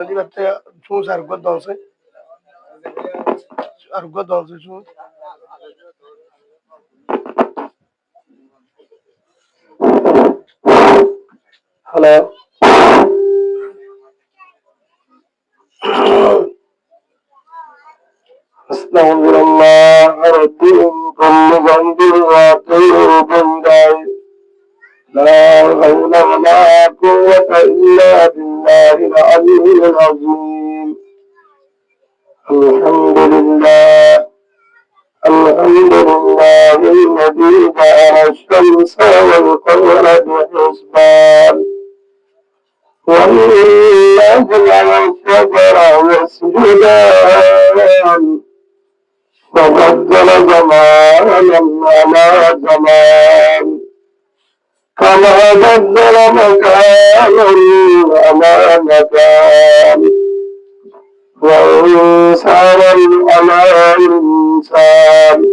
Choose our good also. Our good also choose. Hello. أستغفر الله ربي من كل ذنب وأتوب إليه لا حول ولا قوة إلا بالله العلي العظيم الحمد لله الحمد لله الذي جعل الشمس والقمر بحسبان والنجم والشجر يسجدان وبدل زمانا على زمان كما بدل مكانا على مكان وإنسانا على إنسان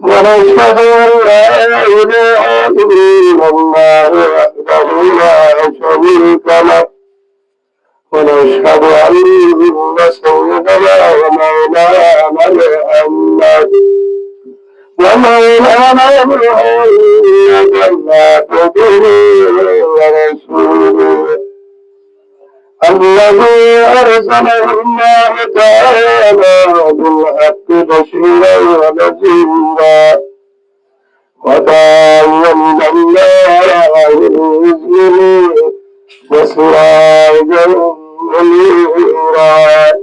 ونشهد أن لا إله إلا الله وحده لا شريك له ونشهد أن سيدنا ومولانا محمد محمدا عبده ورسوله الذي أرسله الله تعالى بالحق بشيرا ونذيرا وداعيا إلى الله بإذنه وسراجا منيرا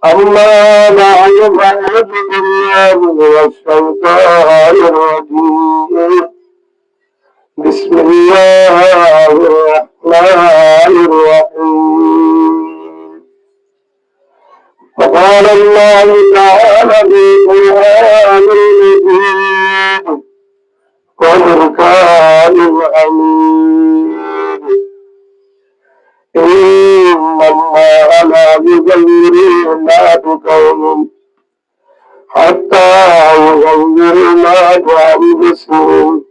أما بعد فأعوذ بالله من الشيطان الرجيم بسم الله الرحمن الرحيم وقال الله تعالى في القرآن المجيد والفرقان الحميد إن الله لا يغير ما بقوم حتى يغيروا ما بأنفسهم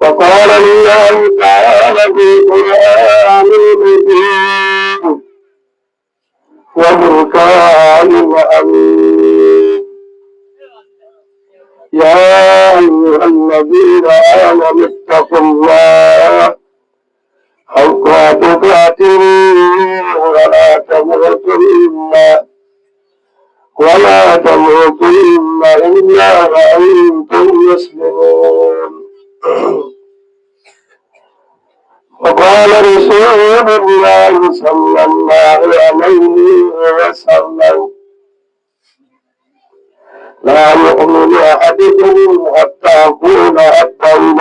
وقال الله تعالى في القرآن المجيد والفرقان الحميد يا أيها الذين آمنوا اتقوا الله حق تقاته ولا تموتن إلا وأنتم مسلمون وقال رسول الله صلى الله عليه وسلم لا يؤمن أحدكم حتى أكون أحب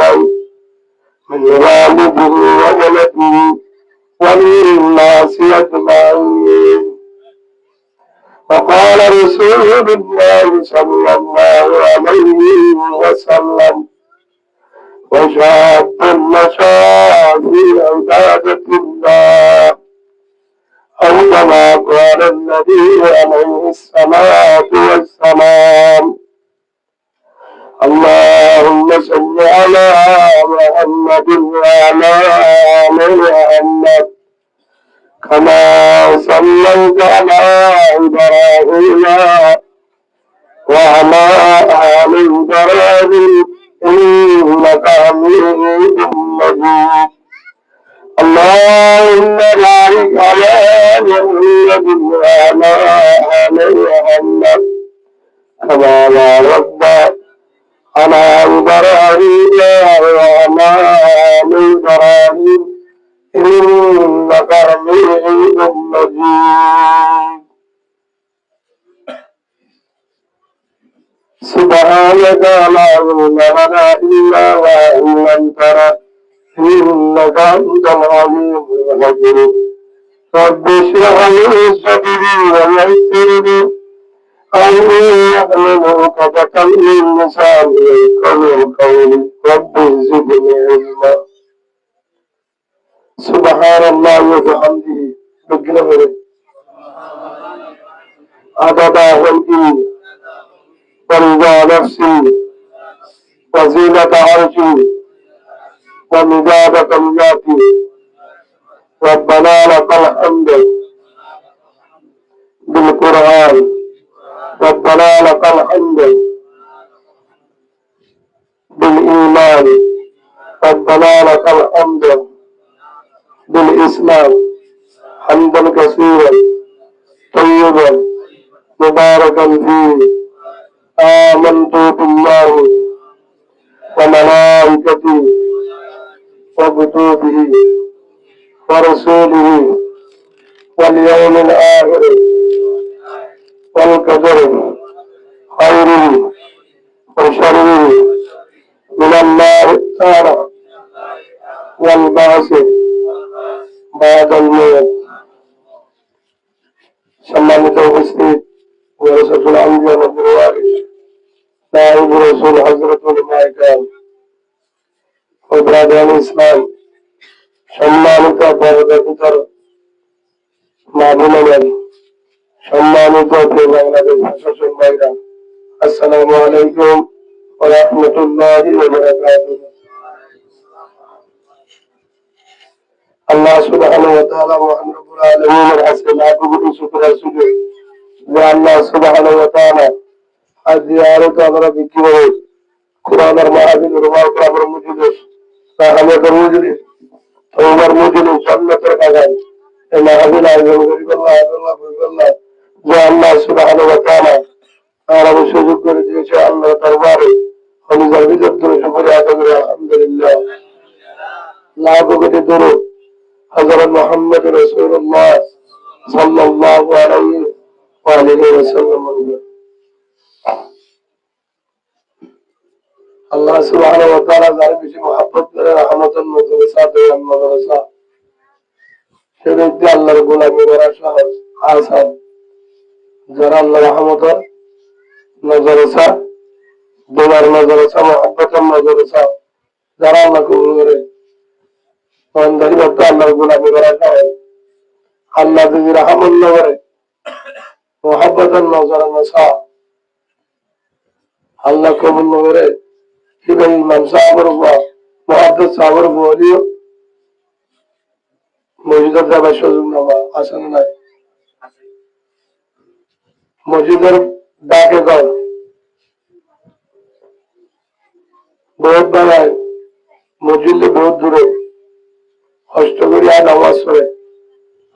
من والده وولده والناس أجمعين وقال رسول الله صلى الله عليه وسلم وشاب نشأ في عبادة الله أو كما قال النبي عليه الصلاة والسلام اللهم صل على محمد وعلى آل محمد كما صليت على إبراهيم وعلى آل إبراهيم إنك حميد مجيد اللهم بارك على محمد وعلى آل محمد كما باركت على إبراهيم وعلى آل إبراهيم إنك حميد مجيد سبحانك لا علم لنا إلا ما علمتنا إنك أنت العليم الحكيم رب اشرح لي صدري ويسر لي أمري واحلل عقدة من لساني يفقهوا قولي رب زدني علما سبحان الله وبحمده بقلبه عدد خلقي ورضا نفسي وزينة عرشي ومداد كلماتي ربنا لك الحمد بالقرآن ربنا لك الحمد بالإيمان ربنا لك الحمد بالإسلام حمدا كثيرا طيبا مباركا فيه آمنت بالله وملائكته وكتبه ورسوله واليوم الآخر والقدر خيره وشره من الله تعالى والبعث بعد الموت সম্মানিত উপস্থিত ওয়ারাসাতুল আম্বিয়া নবীর ওয়ারিস নায়েব রাসূল হযরতুল মাইকাম ও ব্রাদার ইসলাম সম্মানিত বড়দের মামুনান সম্মানিত বাংলাদেশ শাসক ভাইরা আসসালামু আলাইকুম ওয়া রাহমাতুল্লাহি ওয়া বারাকাতুহু। আল্লাহ সুবহানাহু ওয়া তাআলা মহান রব্বুল আলামিনের কাছে লাখো কোটি শুকরিয়া সুযোগ যে আল্লাহ সুবহানাহু ওয়া তাআলা আজ জিয়ারত আমরা বিক্রি করে কোরআনের মাহফিল রুমার মজলিস রাহমাতের মজলিস তওবার মজলিস জান্নাতের বাগান এই মাহফিল আয়োজন করি আল্লাহ যে আল্লাহ সুবহানাহু ওয়া তাআলা আমাদের সুযোগ করে দিয়েছে আল্লাহ দরবারে আমি জাবিদের দরুদ শুকরিয়া আদায় করি আলহামদুলিল্লাহ। লাখো কোটি দরুদ হযরত মুহাম্মদ রাসূলুল্লাহ সাল্লাল্লাহু আলাইহি ওয়া আলিহি ওয়াসাল্লাম। আল্লাহ সুবহানাহু ওয়া তাআলা যার বেশি মহব্বত করে রহমতের মাদ্রাসা দেন মাদ্রাসা সে ব্যক্তি আল্লাহর গোলামি করা সহজ আসান। যারা আল্লাহর রহমতের মাদ্রাসা দেওয়ার মাদ্রাসা মহব্বতের মাদ্রাসা যারা আল্লাহ কবুল করে ইমানদারি করতে আল্লাহর গোলামি করা সহজ। আল্লাহ যদি রহমত না করে মহব্বতের মাদ্রাসা আল্লাহ কবুল না করে ইমাম সাহেবের মহাদ্দেস সাহেবের বলিও মসজিদের যাবার সুযোগ নেওয়া আসেন নাই। মসজিদের ডাকে ঘর বহুত বেলায় মসজিদে বহুত দূরে কষ্ট করি আর নামাজ পড়ে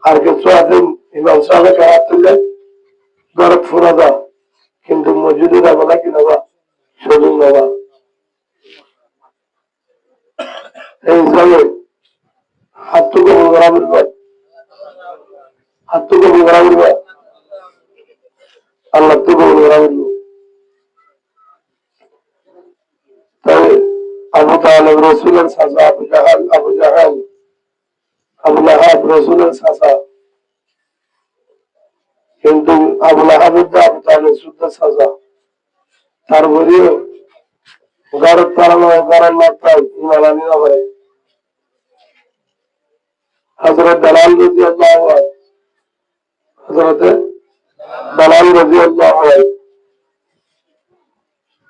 আর কিছু আছে ইমাম সাহেবের হাত তুললে ঘরে ফোনা দাও কিন্তু মসজিদে যাবো না কি নেবা সুযোগ নেওয়া। এই হিসাবে হাত কবুল করা বলবে হাত কবুল করা বলবে আল্লাহ তো কবুল করা বলবো। তাই আবু তালেব রসুলের সাজা আবু লাহাব রসুলের সাজা কিন্তু আবু লাহাবের আবু তালেব শুদ্ধ সাজা তারপরেও গরত পালানো গরম মাত্রায় ইমান আনি না পারে। হযরত বেলাল রাদিয়াল্লাহু আনহু হযরত বেলাল রাদিয়াল্লাহু আনহু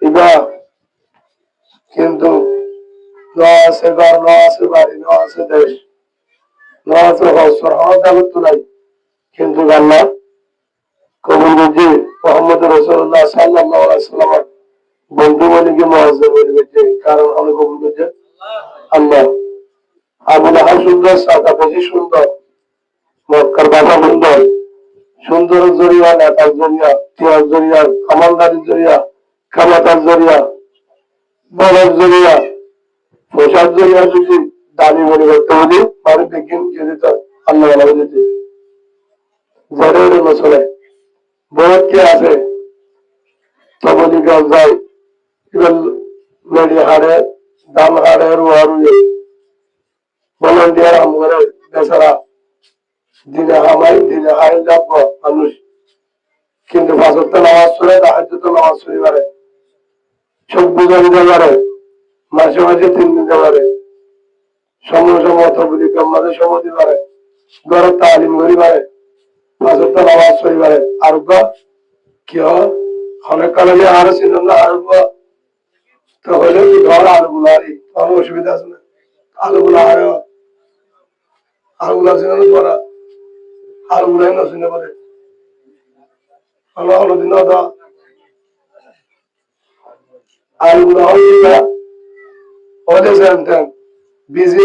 ইবা কিন্তু নওয়াসে ঘর নওয়াসে বাড়ি নওয়াসে দেশ নওয়াসে বছর হওয়ার দাবত নাই কিন্তু আল্লাহ কবুল করছে মুহাম্মদ রাসূলুল্লাহ সাল্লাল্লাহু আলাইহি ওয়াসাল্লাম বন্ধু বলে কি মুআজ্জাব হয়েছে কারণ আমি কবুল করছে আল্লাহ। আবু লাহাব সুন্দর সাদা বেশি সুন্দর মক্কার বাবা সুন্দর সুন্দর জরিয়া নেতার জরিয়া তিয়ার জরিয়া কামালদারির জরিয়া ক্ষমতার জরিয়া বড়র জরিয়া পোশাক জরিয়া যদি দাবি মনে করতে হবে মানুষ দেখেন যদি তো আল্লাহ বলেছে জরের মশলে বহুত কে আছে তবলি গাছ যায় মেডি হাড়ে দাম হাড়ে রুয়ে ভলান্টিয়ার আমরা বেচারা দিনে হামাই দিনে হাই যাব মানুষ কিন্তু ফাঁসতে নামাজ পড়ে তাহাজ্জুদে নামাজ পড়ি পারে চোখ বুঝা দিতে পারে মাসে মাসে 3 দিতে পারে সময় সময় তবলি মাঝে সময় দিতে পারে ঘরে তালিম করি পারে ফাঁসতে নামাজ পড়ি পারে আর কি হয় অনেক কারণে আরো ছিল না আর তাহলে ঘর আলু গুলারি কোনো অসুবিধা আছে না আলু গুলা আলগুলা সিনে পড়া আলগুলাই নসিনে বলে হলো হলো দিন আলগুলা হইয়া ওদের জানতেন বিজি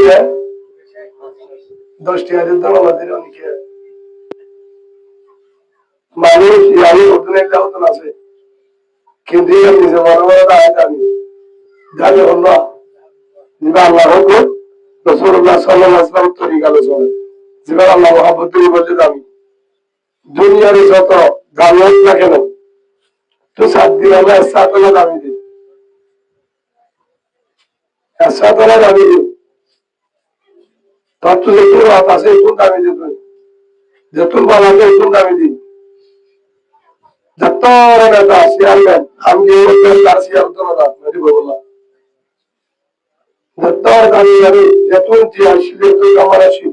10 টাকা দিতাম আমাদের অনেকে মানুষ ইয়ারি নতুন একটা নতুন আছে কিন্তু নিজে বড় বড় দায় জানি জানি হলো যেটা আল্লাহ হুকুম রাসূলুল্লাহ সাল্লাল্লাহু আলাইহি ওয়াসাল্লাম তরিকা চলে যেটা আল্লাহ মহব্বত বলতে দামি দুনিয়ার যত দামি হোক না কেন তো 7 দিন আল্লাহ 7 দামি দিই 7 দামি দিই তোর তো যেটুকু রাত আছে একটু দামি দিত যেটুকু ভালো আছে একটু দামি দিই যত নেতা চেয়ারম্যান আমি তার চেয়ার তো না মেরি বললাম যত দামি দামি যেটুকু চেয়ার শিখে আমার আসি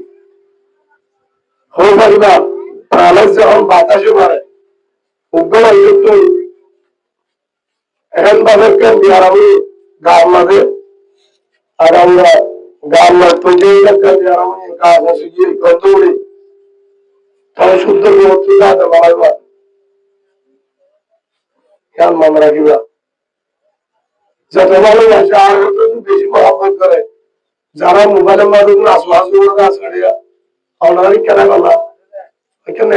হয়ে পারিবা প্রাণের যখন বাতাসে মারে উগ্র যুক্ত এখন বাজারকে বিহারামি গাঁর মাঝে আর আমরা গাঁর মাঠ তৈরি বিহারামি গাছ আছে গিয়ে গন্ত উড়ি তাহলে শুদ্ধ বিভক্তি বাড়াইবা খেয়াল মনে রাখিবা যত ভালোবাসে আর বেশি মহাব্বত করে যারা মোবাইলের মাধ্যমে আসবাস গাছ কাটিয়া অনারি কেনা গলা এখানে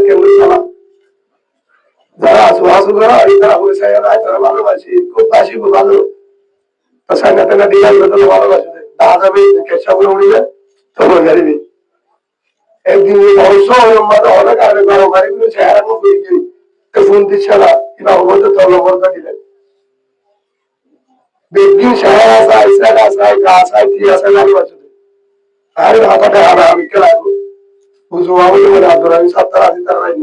কেন্দ্র চালা যারা আসবাস করা তারা পয়সা তারা ভালোবাসি খুব বাসি খুব ভালো সাইনা টাইনা দিয়ে আসবে তাহলে ভালোবাসে দেখা যাবে কেঁচা করে উড়িলে তখন গাড়িবি একদিন অবশ্য অনেক আগে গরম গাড়িগুলো চেহারা মুখে গিয়ে ফোন দিচ্ছে না কিনা বলতে তলবর্তা দিলেন বেগিন চেহারা আছে ইসরাক আছে গাছ আছে কি আছে ভালোবাসে আর হাতাটা আর আমি খেলাবো বুঝবো আমি বলে আব্দুল আমি 70-80 তার রাইল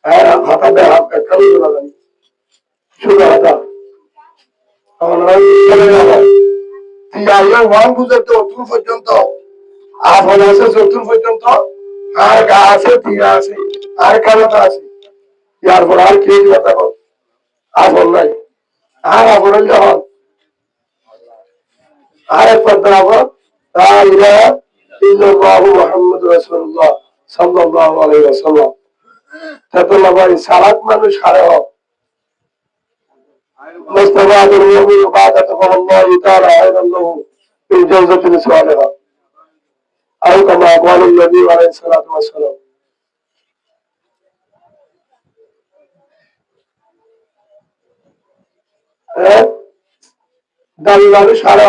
আর হাতাটা হাত কাল চলা জানি শুধু হাতা আমরা ওয়ান বুঝতে অতুল পর্যন্ত আফল আছে চতুর পর্যন্ত আর গা আছে টিয়া আছে আর কালতা আছে ইয়ার পর আর কি কথা বল আফল নাই আর আফল যখন আর এক পর দাঁড়াবো লা ইলাহা ইল্লাল্লাহু মুহাম্মাদুর রাসূলুল্লাহ সাল্লাল্লাহু আলাইহি ওয়াসাল্লাম তাতলা ভাই সালাত মানুষ হারে হোক مستبعد المؤمن عبادة الله تعالى خيرا له في جوزة صالحة أو كما قال النبي عليه الصلاة والسلام দাল্লালু সারা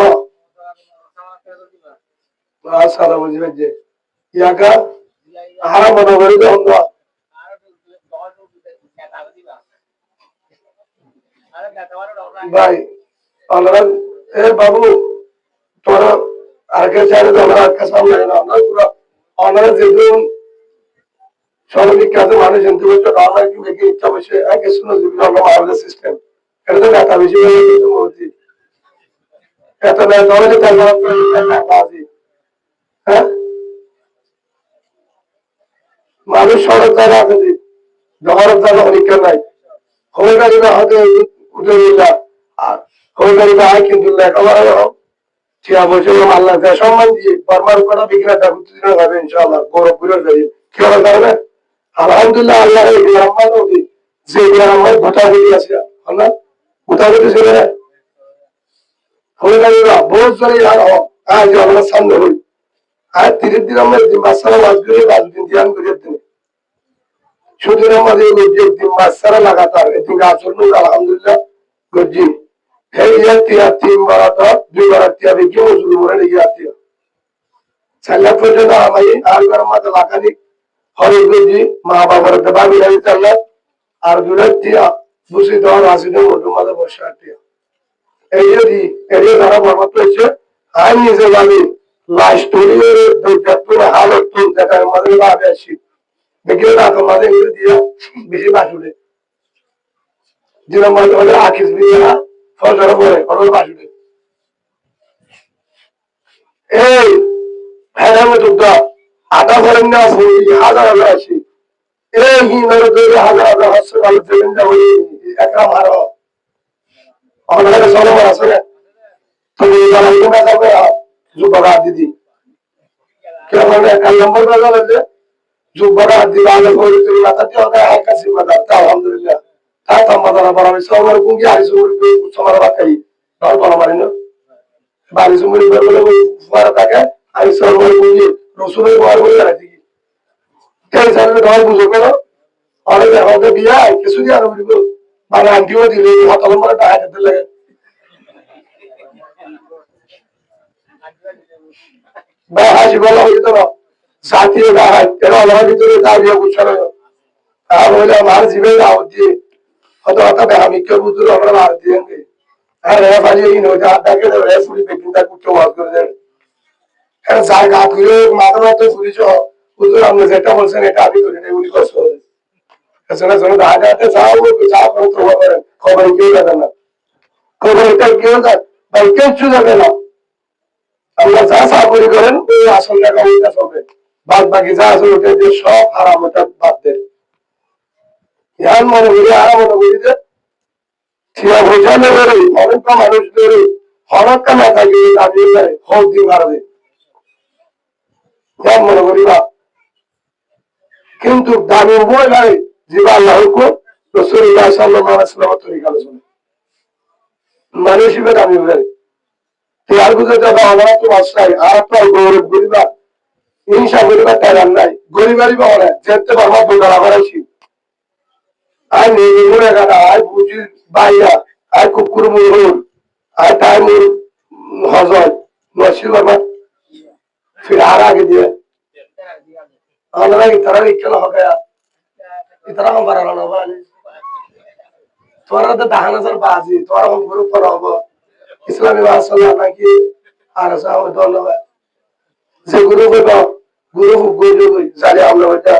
সারা বুঝবে যে ইয়াকা হারা মনে করি তো অন্য ভাই আমরা এ বাবু তোরা আগে চাইলে তো আমরা আজকে সামনে না আমরা পুরো আমরা যেদিন সর্বাধিক কাজে মানুষ জানতে পারছে আমরা কি দেখে ইচ্ছা বসে আগে শুনে জীবন আমরা আমাদের সিস্টেম এটা তো ব্যথা বেশি হয়ে গেছে বলছি এত ব্যথা হলে তাই হ্যাঁ মানুষ সড়ক জায়গা আছে জমার জায়গা পরীক্ষা নাই হয়ে গাড়িটা হয়তো উঠে দিলা আর হয়ে গাড়িটা হয় কিন্তু লেখাপড়া ঠিক বসে আল্লাহ সম্মান দিয়ে বর্মার করা বিক্রেতা প্রতিদিন হবে ইনশাআল্লাহ গৌরব ঘুরে যাবে কি হবে তাহলে আলহামদুলিল্লাহ আল্লাহ যে গ্রামের ভোটাভুটি আছে না ভোটাভুটি ছিল হয়ে গেল বহুত জোরে আজ আমরা সামনে হই আর 30 দিন আমরা মাসালা মাছ করে 5 দিন ধ্যান করে দিন শুধু আমাদের একদিন মাছ ছাড়া লাগাতার এদিন গাছ আলহামদুলিল্লাহ গজি এই তিয়া 3 বার 2 বার তিয়া দেখি শুরু করে লেগে তিয়া চাল্লা পর্যন্ত আমি আর গরমাতে লাগানি হরে গজি মা বাবার দবা মিলাই চাল্লা আর দূরে তিয়া বুঝি দেওয়ার আসিদের মধ্যে মাঝে বসে তিয়া এই যদি এরিয়া দ্বারা বরবাদ হয়েছে আর নিজে জানি লাশ তৈরি হালত দেখার মাঝে ভাবে আসি দেখে রাখো মাঝে দিয়ে বেশি বাসুলে যেরকম মাঝে আখিস দিয়ে না ফসল করে অনেক বাসুলে এই ফেরামে তো আধা করেন না হাজার হাজার আসি এই হিমারে তৈরি হাজার হাজার হাসপাতাল দেবেন যাবো একটা মারো আমাদের সরবর আছে না তুমি যাবে যুবরা দিদি কেমন 1 নম্বর বাজার হলে যুবরা দিবা আলে করে তুমি মাথা দিয়ে ওটা কাছে বাজার তা আলহামদুলিল্লাহ তা তামাদারা বাড়াবে সবার কুঙ্গি আইসো করে সমার বাকাই তাও বলা মানে না বাড়ি সুমরি বলে ফুয়ারা থাকে আমি সবার কুঙ্গি রসুলের বড় বলে রাখি তেল সামনে ধর বুঝো কেন অনেক আমাদের বিয়া কিছু দিয়ে আরো বলবো মানে আন্টিও দিলে হাত লম্বা টাকা খেতে লাগে বা হাসি বলা হইতো না সাথীয় দাঁড়ায় কেন আমার ভিতরে দাঁড়িয়ে বুঝছো না আর বলে আমার জীবে দাও দিয়ে হয়তো হঠাৎ আমি কেউ বুঝলো আমরা মার দিয়ে হ্যাঁ রে ফালিয়ে কিনে ওইটা আপনাকে রে ফুলি বেকিংটা করতে ওয়াজ করে দেন হ্যাঁ যার গা ধুয়ে মাথা মাথা ফুলিছ হুজুর আপনি যেটা বলছেন এটা আমি করি না উনি কষ্ট করে এছাড়া যেন দাঁড়াতে যাও যা করে তো করেন খবর কেউ যাবে না খবর এটা কেউ যায় ভাই কিচ্ছু যাবে না আল্লাহ যা চাকরি করেন ওই আসল টাকা ওইটা চলবে বাদ বাকি যা আছে ওটা দিয়ে সব হারাম ওটা বাদ দেন ধ্যান মনে করি আরাম মনে করি যে ঠিয়া বোঝানো করে অনেক মানুষ ধরে হরক্কা না থাকে দাঁড়িয়ে যায় হোক দিয়ে মারবে ধ্যান মনে করি বা কিন্তু দামি উভয় নাই জীবা আল্লাহ হুকুম রাসূলুল্লাহ সাল্লাল্লাহু আলাইহি ওয়াসাল্লামের তরিকা আলোচনা মানুষ হিসেবে দামি উভয় তেয়ার বুঝে যাবে আমরা তো বাসায় আর আপনার গৌরব করিবা হিংসা করিবা তেরান নাই গরিবারি বা অনেক যেতে পারবা দোকান আবার আসি আর নিয়ে গানা আর বুঝি বাইয়া আর কুকুর মুহুর আর টাইমুর হজর নসির বাবা ফির আর আগে দিয়ে আমরা ইতারা কেন হবে ইতারা हम বাড়ালো না ভাই তোরা তো 10,000 বাজি তোরা हम গ্রুপ করা হবে ইসলামী ভাষা নাকি আর সাহেব ধন্যবাদ যে গ্রুপে তো গ্রুপ গই জানি আমরা ওটা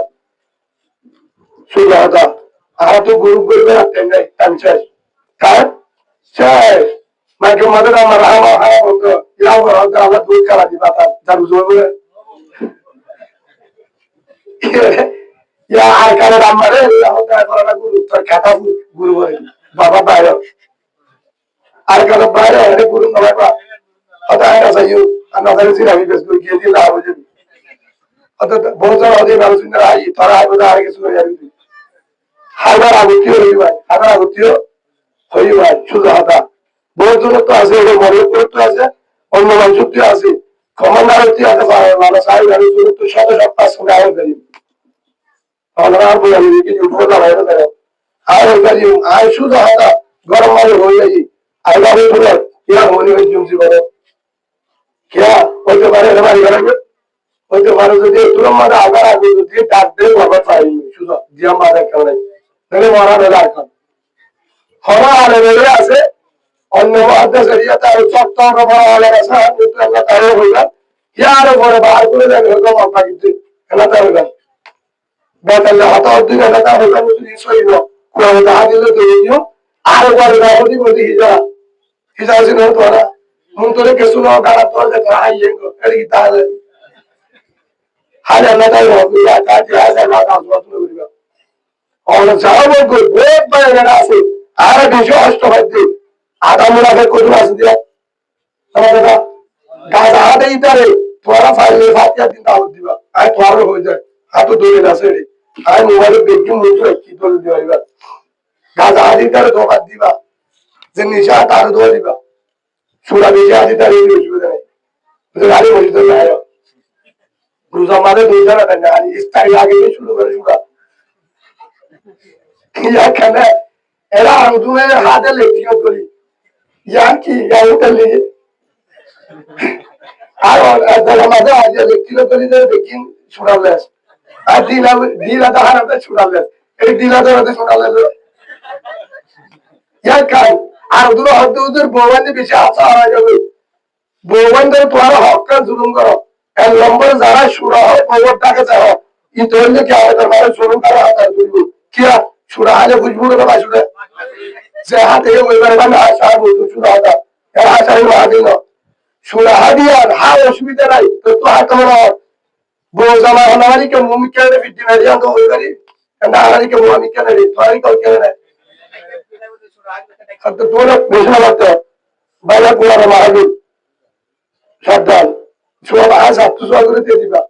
শুরু হতা আর তো গ্রুপ করবে না তেমনি পঞ্চায়েত কার চাই মাকে মদদ আমার হাওয়া হাওয়া বলতো ইয়াও বলতো আমরা দুই খেলা দিবা তা জানু জমবে ইয়া আর কারে আমারে আমাকে করা গুরু তোর খাতা গুরু বাবা বাইরে আর কারে বাইরে আরে গুরু না বাবা হতা আয়া যাইও আমরা তাহলে জিরা বিবেস করে গিয়ে দিলা বুঝি হতা বড় বড় আদি মানুষ না আই তোরা আই বড় আর কিছু হয়ে যাবে হাজার আগতিও হই ভাই হাজার আগতিও হই ভাই শুধু হতা বড় জন্য তো আছে এটা মনে করতে আছে অন্য মানুষটি আছে কমান্ডারটি আছে মানে সাই গাড়ি তো শত শত পাঁচ করে আয় করি আমরা আর বলি কি উপর না বাইরে দাও আয় করি আয় শুধু হতা গরম মানে হয়ে যাই আই বাবু বলে কিয়া মনে হয় জুমজি বলে কিয়া হইতে পারে না বাড়ি গেলে হইতে পারে যদি তোর মাঝে আগার আগে যদি ডাক দেয় বাবা পাই শুধু জিয়া মাঝে কেমন তাহলে মারা বেলা এখন হরা আলে বেলে আছে অন্য মহাদেশ এরিয়াতে আর চট্টগ্রাম বড় হলে গেছে কিন্তু আমরা তাই হইলাম ইয়ার উপরে বার করে দেবে হলো মাপা কিন্তু এলাকা হইলাম বেতালে হতা দুই এলাকা হইলাম যদি সইল কোন দাহা দিলে তো নিও আর উপরে রাবদি বলি হিজা হিজা ছিল তোরা মুন তোরে কিছু না গাড়া তোর যে তোরা আইয়ে গো এরি তাহলে হালে না তাই হবে ইয়া কাটি আসে না কাজ বন্ধ করিবা অন যাও গো বহুত বাইরে আছে আর বেশি অষ্টবাদ্য আধা মুড়াকে কত আছে দিয়া আমাদের গাছ আধা ইতারে তোরা ফাইলে ফাতিয়া দিন দাও দিবা আর তোর হয়ে যায় হাত ধরে আছে রে আর মোবাইলে বেকিং মুখ কি তোল দিবা এবার গাছ আধা ইতারে দোকান দিবা যে নিশা তার দোয়া দিবা সুরা নিশা আধা ইতারে অসুবিধা নেই গাড়ি বসে তো যায় রোজা মারে দুই জানা দেয় না স্টাইল আগে শুরু করে সুরা ইয়াখানে এরা আঙুলে হাতে লেখিও করি ইয়াকি ইয়াউটা লিখে আর মাঝে আজ লেখিও করি দেখিন ছুড়ালে আর দিলা দাহারাতে ছুড়ালে এই দিলা দাহারাতে ছুড়ালে ইয়ার কাজ আর দূর হতে ওদের বৌবান্দি বেশি আশা হয়ে যাবে বৌবান্দের তোমার হক জুলুম করো এক নম্বরে যারা সুরা হয় খবরটাকে চাও ই ধরলে কি হবে তার মানে শুরু করা হাতার তুলবো কিয়া সুরা হালে বুঝবো না ভাই সুরা যে হাতে ওইবার মানে আশা বলতো সুরা হাতা এর আশাই হাতে না সুরা হাদিয়ার হা অসুবিধা নাই তো তো হাত আমার বউ জামা হনারি কে মুমি কে রে ফিটি নাই আঙ্ক ওইবারি না হানারি কে মুমি কে রে তোরাই কল কে রে তো তোরা বেশনা করতে বাইরে কোলা মাহাবি সাবধান সব আজ হাত তো করে দিয়ে দিবা